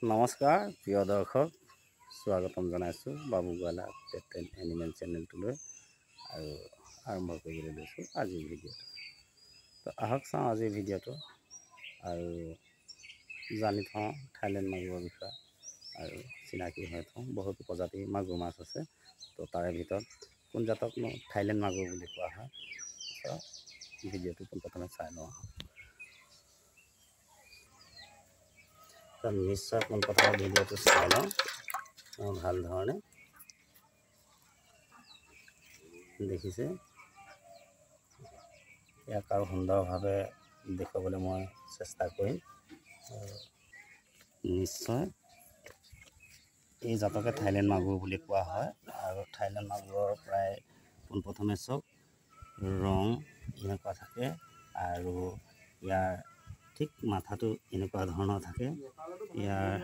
নমস্কাৰ প্ৰিয় দৰ্শক, স্বাগতম জনাইছোঁ বাবু গোৱালা পেট এনিমেল চেনেলটোলৈ আৰু আৰম্ভ কৰিবলৈ লৈছোঁ আজিৰ ভিডিঅ'টো। তো আহক চাওঁ আজিৰ ভিডিঅ'টো আৰু জানি থওঁ থাইলেণ্ড মাগুৰৰ বিষয়ে আৰু চিনাকি হৈ থওঁ। বহুতো প্ৰজাতিৰ মাগুৰ মাছ আছে, তো তাৰে ভিতৰত কোন জাতকনো থাইলেণ্ড মাগুৰ বুলি কোৱা হয়। তো ভিডিঅ'টো পোনপ্ৰথমে চাই লওঁ। নিশ্চয় পোনপ্ৰথমে ভিডিঅ'টো চাই লওঁ ভাল ধৰণে। দেখিছে, ইয়াক আৰু সুন্দৰভাৱে দেখুৱাবলৈ মই চেষ্টা কৰিম। নিশ্চয় এই জাতকে থাইলেণ্ড মাগুৰ বুলি কোৱা হয়। আৰু থাইলেণ্ড মাগুৰৰ প্ৰায় পোনপ্ৰথমে চব ৰং এনেকুৱা থাকে আৰু ইয়াৰ ঠিক মাথাটো এনেকুৱা ধৰণৰ থাকে। ইয়াৰ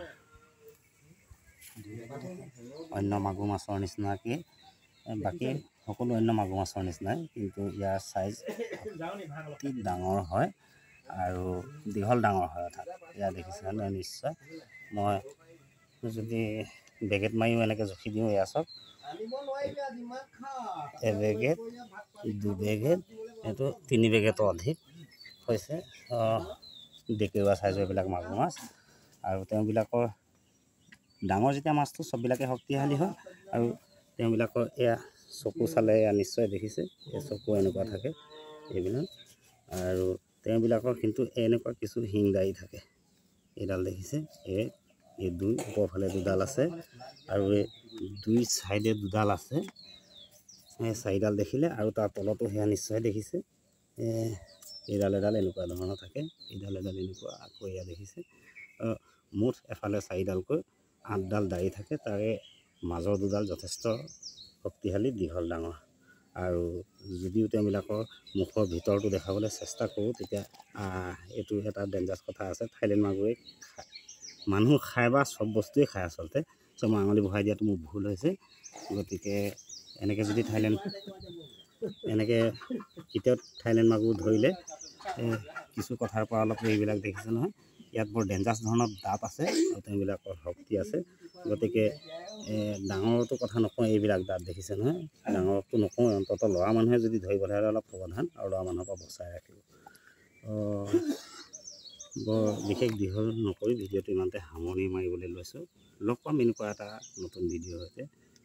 অন্য মাগুৰ মাছৰ নিচিনাকৈ বাকী সকলো অন্য মাগুৰ মাছৰ নিচিনাই, কিন্তু ইয়াৰ চাইজ অতি ডাঙৰ হয় আৰু দীঘল ডাঙৰ হয়। অৰ্থাৎ ইয়াৰ দেখিছেনে নিশ্চয়। মই যদি বেগেট মাৰিও এনেকৈ জুখি দিওঁ, এয়া চাওক, এবেগেট, দুবেগেট, এইটো 3 বেগেটৰ অধিক হৈছে ডেকেৰুৱা চাইজৰ এইবিলাক মাগুৰ মাছ। আৰু তেওঁবিলাকৰ ডাঙৰ যেতিয়া মাছটো চববিলাকে শক্তিশালী হয়। আৰু তেওঁবিলাকৰ এয়া চকু চালে এয়া নিশ্চয় দেখিছে, এই চকু এনেকুৱা থাকে এইবিলাক। আৰু তেওঁবিলাকৰ কিন্তু এনেকুৱা কিছু শিংদাৰি থাকে। এইডাল দেখিছে, এই দুই ওপৰফালে দুডাল আছে আৰু এই দুই চাইডে দুডাল আছে। এই চাৰিডাল দেখিলে আৰু তাৰ তলতো সেয়া নিশ্চয় দেখিছে। এইডাল এডাল এনেকুৱা ধৰণৰ থাকে, এইডাল এডাল এনেকুৱা, আকৌ এয়া দেখিছে। মুঠ এফালে 4ডালকৈ 8ডাল দাড়ি থাকে। তাৰে মাজৰ দুডাল যথেষ্ট শক্তিশালী, দীঘল ডাঙৰ। আৰু যদিও তেওঁবিলাকৰ মুখৰ ভিতৰটো দেখাবলৈ চেষ্টা কৰোঁ, তেতিয়া এইটো এটা ডেঞ্জাৰাছ কথা আছে। থাইলেণ্ড মাগুৰে মানুহ খায় বা চব বস্তুৱেই খায় আচলতে। চ' মই আঙুলি বহাই দিয়াটো মোৰ ভুল হৈছে। গতিকে এনেকৈ যদি এনেকৈ কেতিয়াও থাইলেণ্ড মাগুৰ ধৰিলে কিছু কথাৰ পৰা অলপ এইবিলাক দেখিছে নহয়, ইয়াত বৰ ডেঞ্জাৰাছ ধৰণৰ দাঁত আছে আৰু তেওঁবিলাকৰ শক্তি আছে। গতিকে ডাঙৰটো কথা নকওঁ, এইবিলাক দাঁত দেখিছে নহয়, ডাঙৰটো নকওঁ। অন্ততঃ ল'ৰা মানুহে যদি ধৰিবলৈ হ'লে অলপ সাৱধান আৰু ল'ৰা মানুহৰ পৰা বচাই ৰাখিব। বৰ বিশেষ দীঘল নকৰি ভিডিঅ'টো ইমানতে সামৰণি মাৰিবলৈ লৈছোঁ। লগ পাম এনেকুৱা এটা নতুন ভিডিঅ'ৰ সৈতে।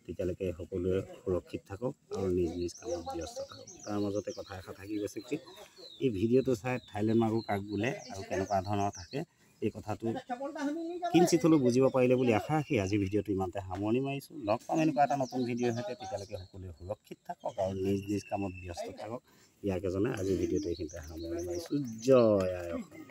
তেতিয়ালৈকে সকলোৱে সুৰক্ষিত থাকক আৰু নিজ নিজ কামত ব্যস্ত থাকক। তাৰ মাজতে কথা এষাৰ থাকি গৈছে কি, এই ভিডিঅ'টো চাই থাইলেণ্ড মাগুৰ কাক বোলে আৰু কেনেকুৱা ধৰণৰ থাকে, এই কথাটো কিঞ্চিত হ'লেও বুজিব পাৰিলে বুলি আশা ৰাখি আজিৰ ভিডিঅ'টো ইমানতে সামৰণি মাৰিছোঁ। লগ পাম এনেকুৱা এটা নতুন ভিডিঅ'ৰ সৈতে। তেতিয়ালৈকে সকলোৱে সুৰক্ষিত থাকক আৰু নিজ নিজ কামত ব্যস্ত থাকক। ইয়াকে জনাই আজিৰ ভিডিঅ'টো এইখিনিতে সামৰণি মাৰিছোঁ। জয় আই অসম।